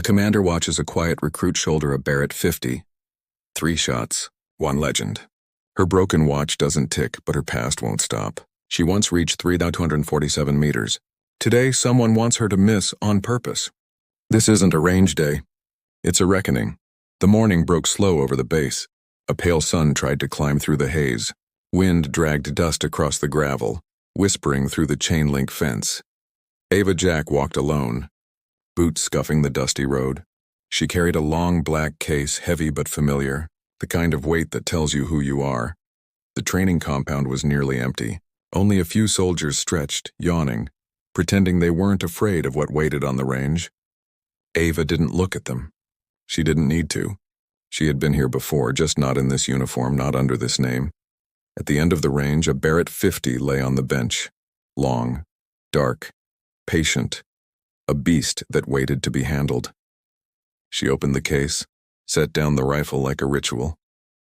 commander watches a quiet recruit shoulder a Barrett 50. 3 shots, 1 legend. Her broken watch doesn't tick, but her past won't stop. She once reached 3,247 meters. Today, someone wants her to miss on purpose. This isn't a range day. It's a reckoning. The morning broke slow over the base. A pale sun tried to climb through the haze. Wind dragged dust across the gravel, whispering through the chain-link fence. Ava Jack walked alone, boots scuffing the dusty road. She carried a long black case, heavy but familiar, the kind of weight that tells you who you are. The training compound was nearly empty. Only a few soldiers stretched, yawning, pretending they weren't afraid of what waited on the range. Ava didn't look at them. She didn't need to. She had been here before, just not in this uniform, not under this name. At the end of the range, a Barrett 50 lay on the bench. Long, dark, patient, a beast that waited to be handled. She opened the case, set down the rifle like a ritual.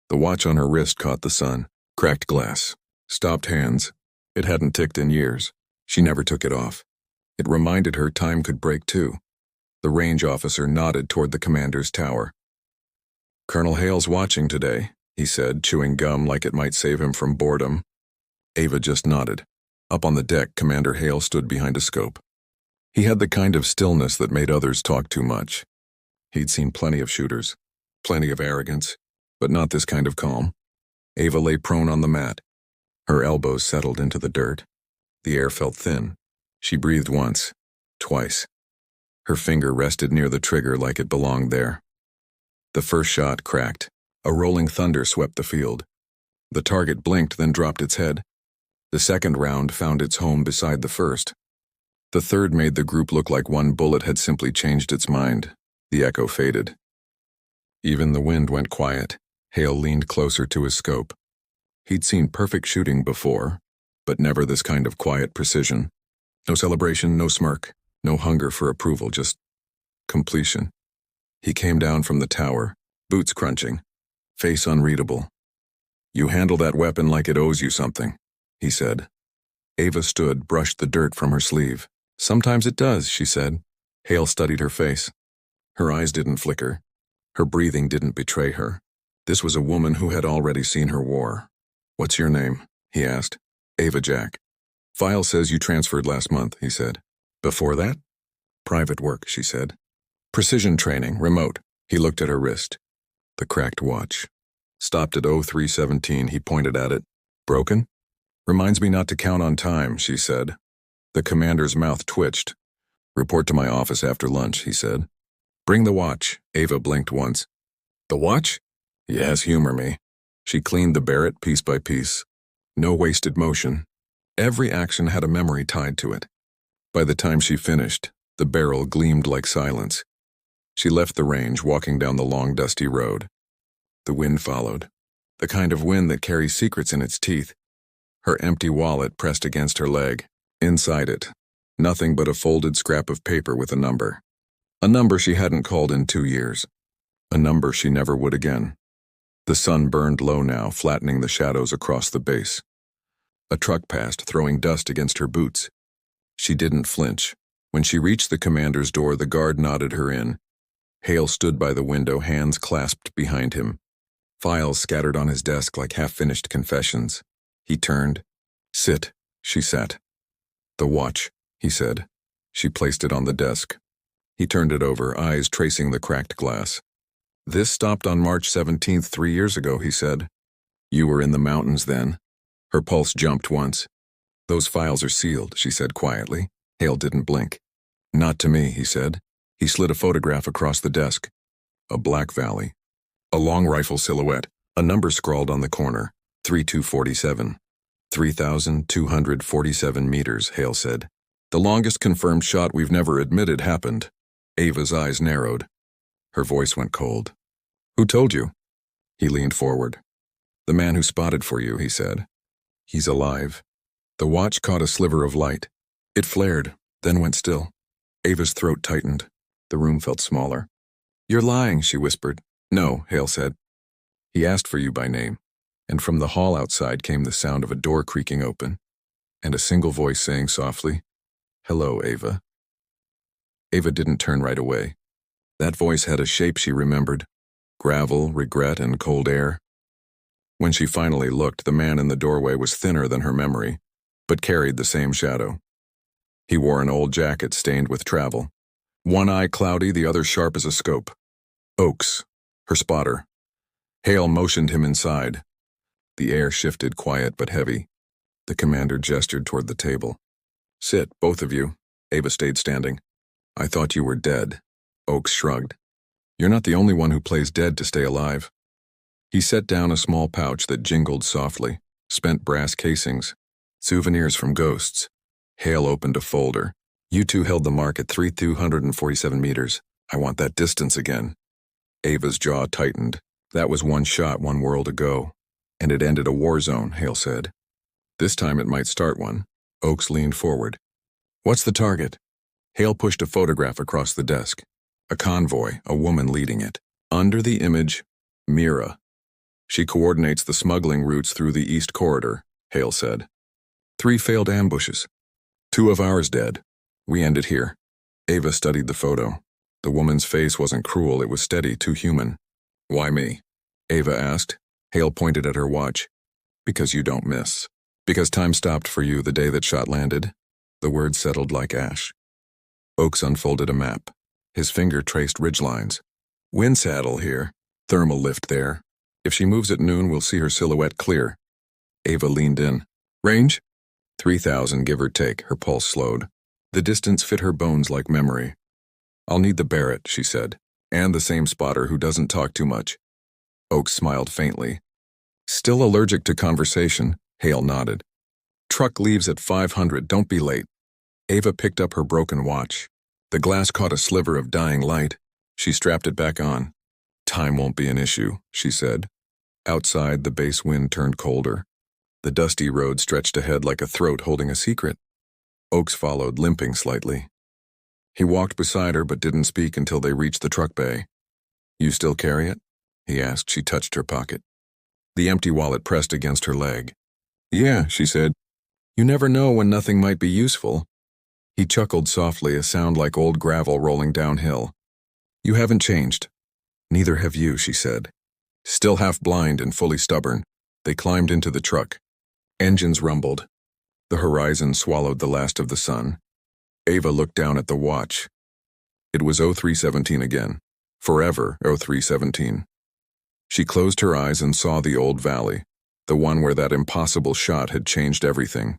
The watch on her wrist caught the sun. Cracked glass. Stopped hands. It hadn't ticked in years. She never took it off. It reminded her time could break too. The range officer nodded toward the commander's tower. "Colonel Hale's watching today," he said, chewing gum like it might save him from boredom. Ava just nodded. Up on the deck, Commander Hale stood behind a scope. He had the kind of stillness that made others talk too much. He'd seen plenty of shooters, plenty of arrogance, but not this kind of calm. Ava lay prone on the mat. Her elbows settled into the dirt. The air felt thin. She breathed once, twice. Her finger rested near the trigger like it belonged there. The first shot cracked. A rolling thunder swept the field. The target blinked, then dropped its head. The second round found its home beside the first. The third made the group look like one bullet had simply changed its mind. The echo faded. Even the wind went quiet. Hale leaned closer to his scope. He'd seen perfect shooting before, but never this kind of quiet precision. No celebration, no smirk, no hunger for approval, just completion. He came down from the tower, boots crunching, face unreadable. "You handle that weapon like it owes you something," he said. Ava stood, brushed the dirt from her sleeve. "Sometimes it does," she said. Hale studied her face. Her eyes didn't flicker. Her breathing didn't betray her. This was a woman who had already seen her war. "What's your name?" he asked. "Ava Jack." "File says you transferred last month," he said. "Before that?" "Private work," she said. "Precision training, remote." He looked at her wrist. The cracked watch. Stopped at 0317, he pointed at it. "Broken?" "Reminds me not to count on time," she said. The commander's mouth twitched. "Report to my office after lunch," he said. "Bring the watch." Ava blinked once. "The watch?" "Yes, humor me." She cleaned the Barrett piece by piece. No wasted motion. Every action had a memory tied to it. By the time she finished, the barrel gleamed like silence. She left the range, walking down the long, dusty road. The wind followed. The kind of wind that carries secrets in its teeth. Her empty wallet pressed against her leg. Inside it, nothing but a folded scrap of paper with a number. A number she hadn't called in 2 years. A number she never would again. The sun burned low now, flattening the shadows across the base. A truck passed, throwing dust against her boots. She didn't flinch. When she reached the commander's door, the guard nodded her in. Hale stood by the window, hands clasped behind him. Files scattered on his desk like half-finished confessions. He turned. "Sit." She sat. "The watch," he said. She placed it on the desk. He turned it over, eyes tracing the cracked glass. "This stopped on March 17th, 3 years ago," he said. "You were in the mountains then." Her pulse jumped once. "Those files are sealed," she said quietly. Hale didn't blink. "Not to me," he said. He slid a photograph across the desk. A black valley. A long rifle silhouette. A number scrawled on the corner. 3247. 3,247 meters, Hale said. "The longest confirmed shot we've never admitted happened." Ava's eyes narrowed. Her voice went cold. "Who told you?" He leaned forward. "The man who spotted for you," he said. "He's alive." The watch caught a sliver of light. It flared, then went still. Ava's throat tightened. The room felt smaller. "You're lying," she whispered. "No," Hale said. "He asked for you by name." And from the hall outside came the sound of a door creaking open, and a single voice saying softly, "Hello, Ava." Ava didn't turn right away. That voice had a shape she remembered: gravel, regret, and cold air. When she finally looked, the man in the doorway was thinner than her memory, but carried the same shadow. He wore an old jacket stained with travel, one eye cloudy, the other sharp as a scope. Oakes, her spotter. Hale motioned him inside. The air shifted, quiet but heavy. The commander gestured toward the table. "Sit, both of you." Ava stayed standing. "I thought you were dead." Oakes shrugged. "You're not the only one who plays dead to stay alive." He set down a small pouch that jingled softly, spent brass casings, souvenirs from ghosts. Hale opened a folder. "You two held the mark at 3,247 meters. I want that distance again." Ava's jaw tightened. "That was one shot 1 world ago, and it ended a war zone," Hale said. "This time it might start one." Oakes leaned forward. "What's the target?" Hale pushed a photograph across the desk. A convoy, a woman leading it. Under the image, Mira. "She coordinates the smuggling routes through the East Corridor," Hale said. 3 failed ambushes. 2 of ours dead. We end it here." Ava studied the photo. The woman's face wasn't cruel, it was steady, too human. "Why me?" Ava asked. Hale pointed at her watch. "Because you don't miss. Because time stopped for you the day that shot landed." The words settled like ash. Oakes unfolded a map. His finger traced ridgelines. "Wind saddle here. Thermal lift there. If she moves at noon, we'll see her silhouette clear." Ava leaned in. "Range?" 3,000, give or take. Her pulse slowed. The distance fit her bones like memory. "I'll need the Barrett," she said, "and the same spotter who doesn't talk too much." Oakes smiled faintly. "Still allergic to conversation?" Hale nodded. "Truck leaves at 500, don't be late." Ava picked up her broken watch. The glass caught a sliver of dying light. She strapped it back on. "Time won't be an issue," she said. Outside, the base wind turned colder. The dusty road stretched ahead like a throat holding a secret. Oakes followed, limping slightly. He walked beside her but didn't speak until they reached the truck bay. "You still carry it?" he asked. She touched her pocket. The empty wallet pressed against her leg. "Yeah," she said. "You never know when nothing might be useful." He chuckled softly, a sound like old gravel rolling downhill. "You haven't changed." "Neither have you," she said. Still half blind and fully stubborn, they climbed into the truck. Engines rumbled. The horizon swallowed the last of the sun. Ava looked down at the watch. It was 0317 again. Forever 0317. She closed her eyes and saw the old valley, the one where that impossible shot had changed everything.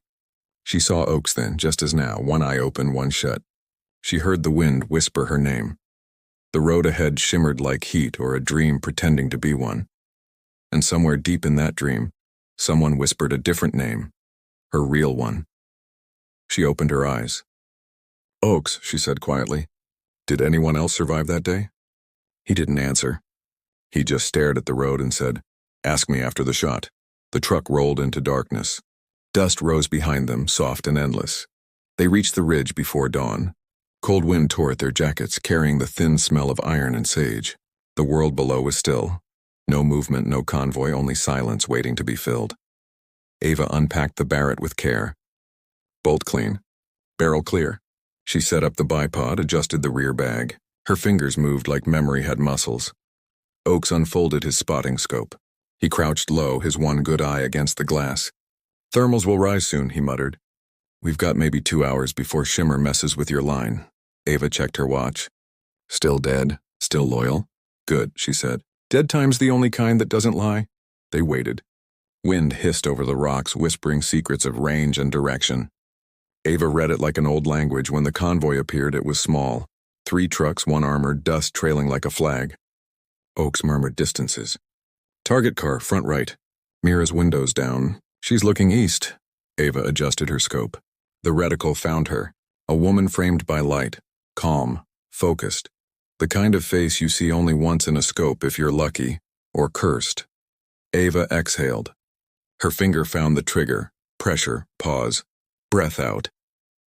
She saw Oakes then, just as now, one eye open, one shut. She heard the wind whisper her name. The road ahead shimmered like heat or a dream pretending to be one. And somewhere deep in that dream, someone whispered a different name, her real one. She opened her eyes. "Oakes," she said quietly. "Did anyone else survive that day?" He didn't answer. He just stared at the road and said, "Ask me after the shot." The truck rolled into darkness. Dust rose behind them, soft and endless. They reached the ridge before dawn. Cold wind tore at their jackets, carrying the thin smell of iron and sage. The world below was still. No movement, no convoy, only silence waiting to be filled. Ava unpacked the Barrett with care. Bolt clean. Barrel clear. She set up the bipod, adjusted the rear bag. Her fingers moved like memory had muscles. Oakes unfolded his spotting scope. He crouched low, his one good eye against the glass. "Thermals will rise soon," he muttered. "We've got maybe 2 hours before shimmer messes with your line." Ava checked her watch. "Still dead? Still loyal?" "Good," she said. "Dead time's the only kind that doesn't lie." They waited. Wind hissed over the rocks, whispering secrets of range and direction. Ava read it like an old language. When the convoy appeared, it was small. 3 trucks, 1 armored, dust trailing like a flag. Oakes murmured distances. "Target car, front right." Mira's windows down. "She's looking east." Ava adjusted her scope. The reticle found her. A woman framed by light. Calm. Focused. The kind of face you see only once in a scope if you're lucky. Or cursed. Ava exhaled. Her finger found the trigger. Pressure. Pause. Breath out.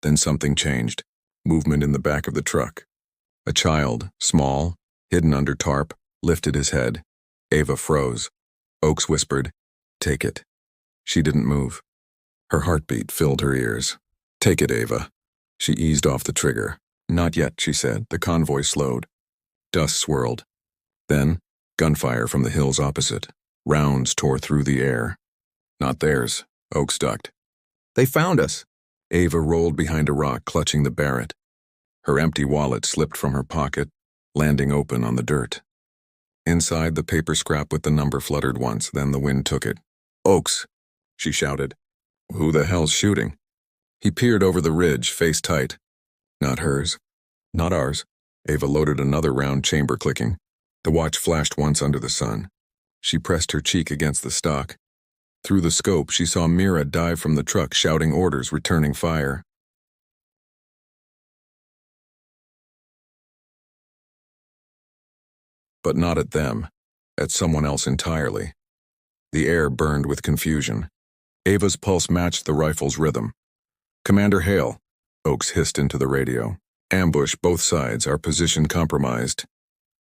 Then something changed. Movement in the back of the truck. A child, small, hidden under tarp, lifted his head. Ava froze. Oakes whispered, "Take it." She didn't move. Her heartbeat filled her ears. "Take it, Ava." She eased off the trigger. "Not yet," she said. The convoy slowed. Dust swirled. Then, gunfire from the hills opposite. Rounds tore through the air. Not theirs, Oaks ducked. They found us. Ava rolled behind a rock, clutching the Barrett. Her empty wallet slipped from her pocket, landing open on the dirt. Inside, the paper scrap with the number fluttered once, then the wind took it. "Oaks," she shouted. "Who the hell's shooting?" He peered over the ridge, face tight. Not hers. Not ours. Ava loaded another round, chamber clicking. The watch flashed once under the sun. She pressed her cheek against the stock. Through the scope, she saw Mira dive from the truck, shouting orders, returning fire. But not at them. At someone else entirely. The air burned with confusion. Ava's pulse matched the rifle's rhythm. "Commander Hale," Oaks hissed into the radio. "Ambush both sides, our position compromised."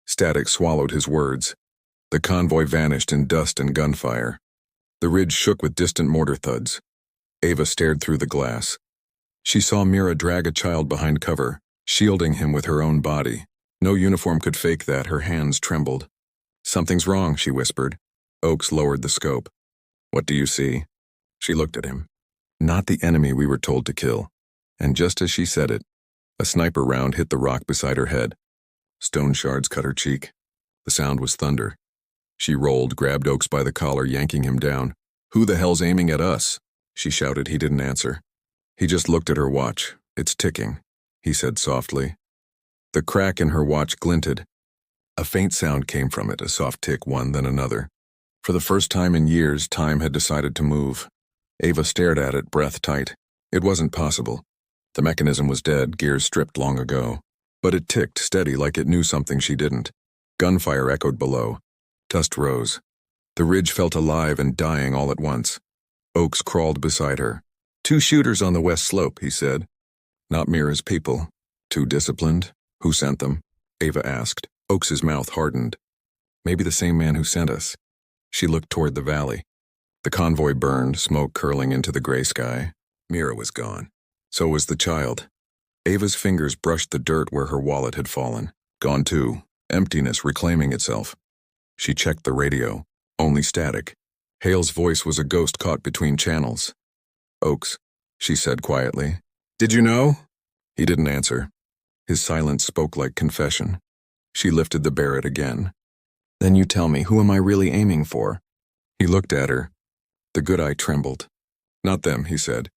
Static swallowed his words. The convoy vanished in dust and gunfire. The ridge shook with distant mortar thuds. Ava stared through the glass. She saw Mira drag a child behind cover, shielding him with her own body. No uniform could fake that, her hands trembled. "Something's wrong," she whispered. Oaks lowered the scope. "What do you see?" She looked at him. "Not the enemy we were told to kill." And just as she said it, a sniper round hit the rock beside her head. Stone shards cut her cheek. The sound was thunder. She rolled, grabbed Oaks by the collar, yanking him down. "Who the hell's aiming at us?" she shouted. He didn't answer. He just looked at her watch. "It's ticking," he said softly. The crack in her watch glinted. A faint sound came from it, a soft tick, one then another. For the first time in years, time had decided to move. Ava stared at it, breath tight. It wasn't possible. The mechanism was dead, gears stripped long ago. But it ticked, steady, like it knew something she didn't. Gunfire echoed below. Dust rose. The ridge felt alive and dying all at once. Oaks crawled beside her. "2 shooters on the west slope," he said. "Not Mira's people. Too disciplined? Who sent them?" Ava asked. Oaks's mouth hardened. "Maybe the same man who sent us." She looked toward the valley. The convoy burned, smoke curling into the gray sky. Mira was gone. So was the child. Ava's fingers brushed the dirt where her wallet had fallen. Gone too. Emptiness reclaiming itself. She checked the radio. Only static. Hale's voice was a ghost caught between channels. "Oaks," she said quietly. "Did you know?" He didn't answer. His silence spoke like confession. She lifted the Barrett again. "Then you tell me, who am I really aiming for?" He looked at her. The good eye trembled. "Not them," he said.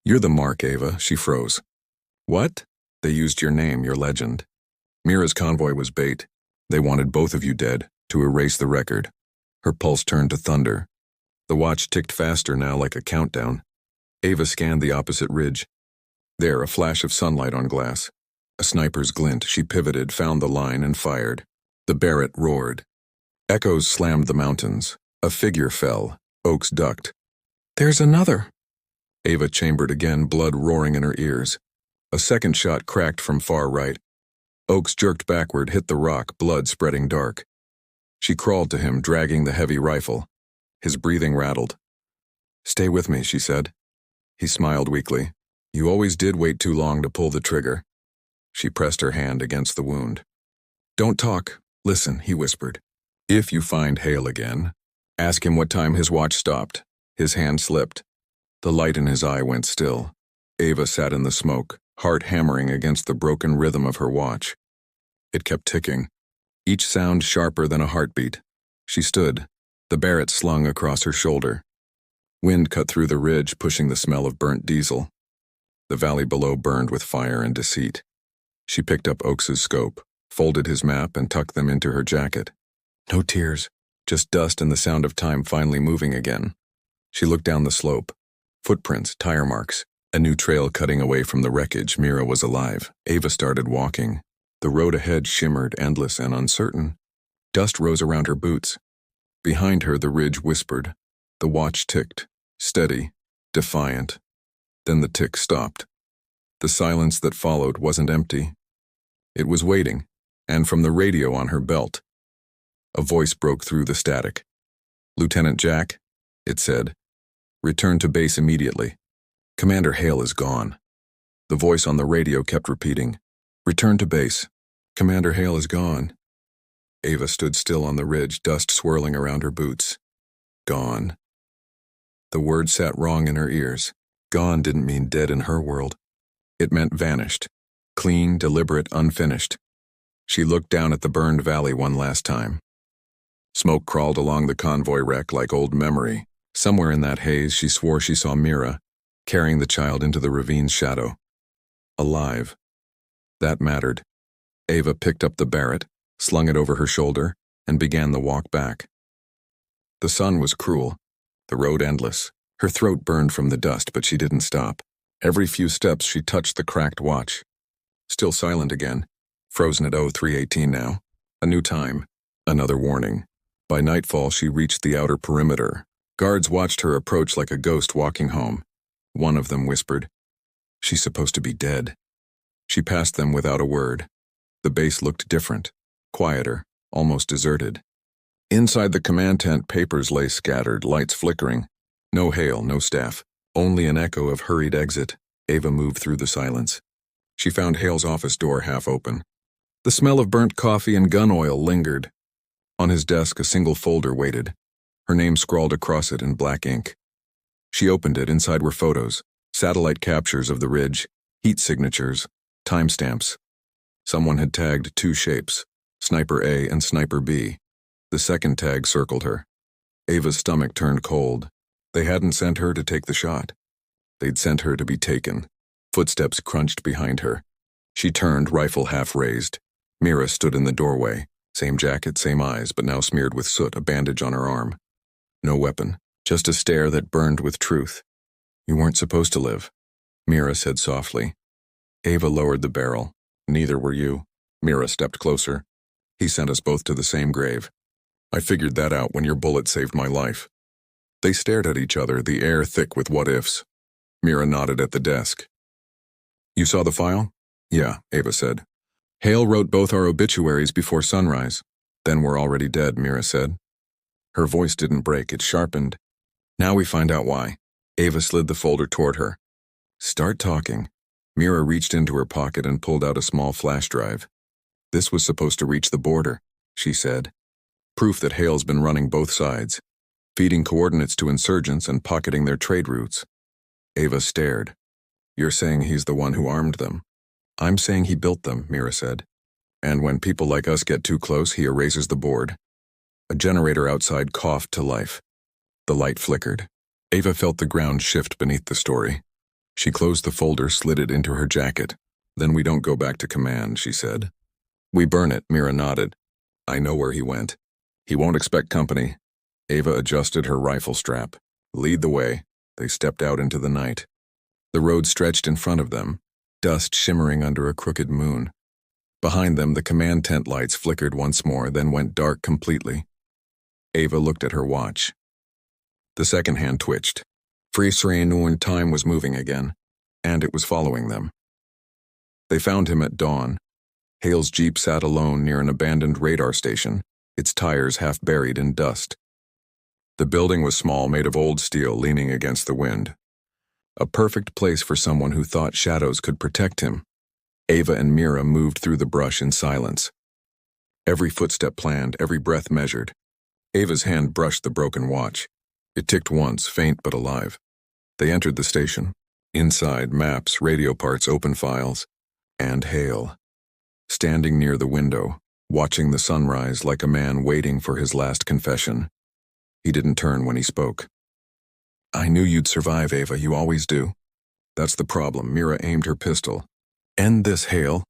"You're the mark, Ava." She froze. "What?" "They used your name, your legend. Mira's convoy was bait. They wanted both of you dead, to erase the record." Her pulse turned to thunder. The watch ticked faster now, like a countdown. Ava scanned the opposite ridge. There, a flash of sunlight on glass. A sniper's glint. She pivoted, found the line, and fired. The Barrett roared. Echoes slammed the mountains. A figure fell. Oaks ducked. "There's another." Ava chambered again, blood roaring in her ears. A second shot cracked from far right. Oaks jerked backward, hit the rock, blood spreading dark. She crawled to him, dragging the heavy rifle. His breathing rattled. "Stay with me," she said. He smiled weakly. "You always did wait too long to pull the trigger." She pressed her hand against the wound. "Don't talk. Listen," he whispered. "If you find Hale again, ask him what time his watch stopped." His hand slipped. The light in his eye went still. Ava sat in the smoke, heart hammering against the broken rhythm of her watch. It kept ticking, each sound sharper than a heartbeat. She stood, the Barrett slung across her shoulder. Wind cut through the ridge, pushing the smell of burnt diesel. The valley below burned with fire and deceit. She picked up Oaks's scope, folded his map, and tucked them into her jacket. No tears, just dust and the sound of time finally moving again. She looked down the slope. Footprints, tire marks, a new trail cutting away from the wreckage. Mira was alive. Ava started walking. The road ahead shimmered, endless and uncertain. Dust rose around her boots. Behind her, the ridge whispered. The watch ticked, steady, defiant. Then the tick stopped. The silence that followed wasn't empty. It was waiting, and from the radio on her belt, a voice broke through the static. "Lieutenant Jack," it said. "Return to base immediately. Commander Hale is gone." The voice on the radio kept repeating, "Return to base. Commander Hale is gone." Ava stood still on the ridge, dust swirling around her boots. Gone. The word sat wrong in her ears. Gone didn't mean dead in her world. It meant vanished. Clean, deliberate, unfinished. She looked down at the burned valley one last time. Smoke crawled along the convoy wreck like old memory. Somewhere in that haze, she swore she saw Mira, carrying the child into the ravine's shadow. Alive. That mattered. Ava picked up the Barrett, slung it over her shoulder, and began the walk back. The sun was cruel, the road endless. Her throat burned from the dust, but she didn't stop. Every few steps she touched the cracked watch. Still silent again, frozen at 03:18 now. A new time, another warning. By nightfall she reached the outer perimeter. Guards watched her approach like a ghost walking home. One of them whispered, "She's supposed to be dead." She passed them without a word. The base looked different, quieter, almost deserted. Inside the command tent, papers lay scattered, lights flickering. No Hale, no staff, only an echo of hurried exit. Ava moved through the silence. She found Hale's office door half open. The smell of burnt coffee and gun oil lingered. On his desk, a single folder waited, her name scrawled across it in black ink. She opened it. Inside were photos, satellite captures of the ridge, heat signatures, timestamps. Someone had tagged two shapes, Sniper A and Sniper B. The second tag circled her. Ava's stomach turned cold. They hadn't sent her to take the shot. They'd sent her to be taken. Footsteps crunched behind her. She turned, rifle half raised. Mira stood in the doorway. Same jacket, same eyes, but now smeared with soot, a bandage on her arm. No weapon, just a stare that burned with truth. "You weren't supposed to live," Mira said softly. Ava lowered the barrel. "Neither were you." Mira stepped closer. "He sent us both to the same grave. I figured that out when your bullet saved my life." They stared at each other, the air thick with what-ifs. Mira nodded at the desk. "You saw the file?" "Yeah," Ava said. "Hale wrote both our obituaries before sunrise. Then we're already dead," Mira said. Her voice didn't break, it sharpened. "Now we find out why." Ava slid the folder toward her. "Start talking." Mira reached into her pocket and pulled out a small flash drive. "This was supposed to reach the border," she said. "Proof that Hale's been running both sides, feeding coordinates to insurgents and pocketing their trade routes." Ava stared. "You're saying he's the one who armed them?" "I'm saying he built them," Mira said. "And when people like us get too close, he erases the board." A generator outside coughed to life. The light flickered. Ava felt the ground shift beneath the story. She closed the folder, slid it into her jacket. "Then we don't go back to command," she said. "We burn it," Mira nodded. "I know where he went. He won't expect company." Ava adjusted her rifle strap. "Lead the way." They stepped out into the night. The road stretched in front of them, dust shimmering under a crooked moon. Behind them, the command tent lights flickered once more, then went dark completely. Ava looked at her watch. The second hand twitched. Freesrain time was moving again, and it was following them. They found him at dawn. Hale's jeep sat alone near an abandoned radar station, its tires half buried in dust. The building was small, made of old steel, leaning against the wind. A perfect place for someone who thought shadows could protect him. Ava and Mira moved through the brush in silence. Every footstep planned, every breath measured. Ava's hand brushed the broken watch. It ticked once, faint but alive. They entered the station. Inside, maps, radio parts, open files, and Hale. Standing near the window, watching the sunrise like a man waiting for his last confession. He didn't turn when he spoke. "I knew you'd survive, Ava, you always do." "That's the problem." Mira aimed her pistol. "End this, Hale."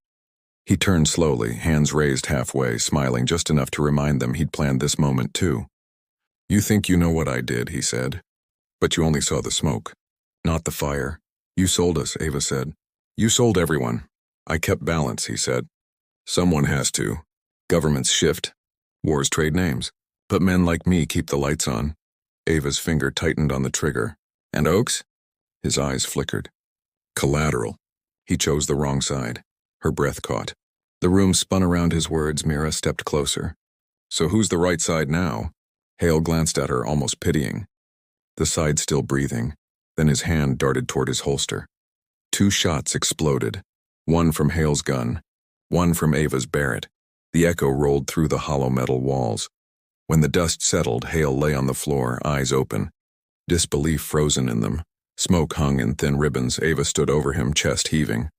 He turned slowly, hands raised halfway, smiling just enough to remind them he'd planned this moment too. "You think you know what I did," he said. "But you only saw the smoke, not the fire. You sold us," Ava said. "You sold everyone." "I kept balance," he said. "Someone has to. Governments shift. Wars trade names. But men like me keep the lights on." Ava's finger tightened on the trigger. "And Oaks?" His eyes flickered. "Collateral." He chose the wrong side. Her breath caught. The room spun around his words. Mira stepped closer. "So who's the right side now?" Hale glanced at her, almost pitying. The side still breathing. Then his hand darted toward his holster. Two shots exploded. One from Hale's gun. One from Ava's Barrett. The echo rolled through the hollow metal walls. When the dust settled, Hale lay on the floor, eyes open, disbelief frozen in them. Smoke hung in thin ribbons. Ava stood over him, chest heaving.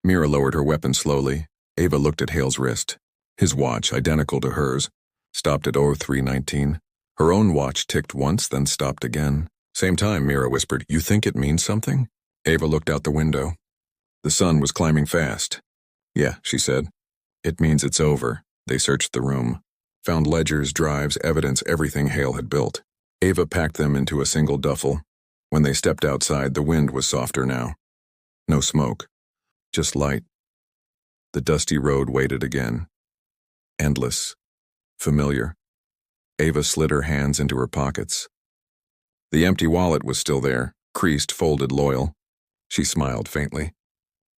Mira lowered her weapon slowly. Ava looked at Hale's wrist. His watch, identical to hers, stopped at 03:19. Her own watch ticked once, then stopped again. Same time, Mira whispered, "You think it means something?" Ava looked out the window. The sun was climbing fast. "Yeah," she said. "It means it's over." They searched the room, found ledgers, drives, evidence, everything Hale had built. Ava packed them into a single duffel. When they stepped outside, the wind was softer now. No smoke, just light. The dusty road waited again. Endless. Familiar. Ava slid her hands into her pockets. The empty wallet was still there, creased, folded, loyal. She smiled faintly.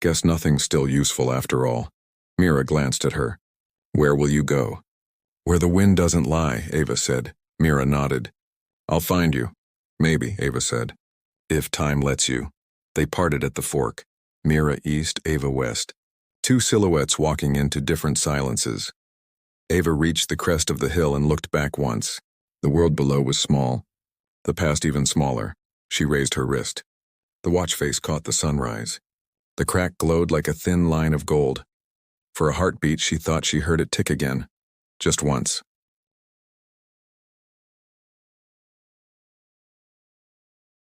Guess nothing's still useful after all. Mira glanced at her. "Where will you go?" "Where the wind doesn't lie," Ava said. Mira nodded. "I'll find you." "Maybe," Ava said. "If time lets you." They parted at the fork. Mira east, Ava west. Two silhouettes walking into different silences. Ava reached the crest of the hill and looked back once. The world below was small. The past even smaller. She raised her wrist. The watch face caught the sunrise. The crack glowed like a thin line of gold. For a heartbeat, she thought she heard it tick again. Just once.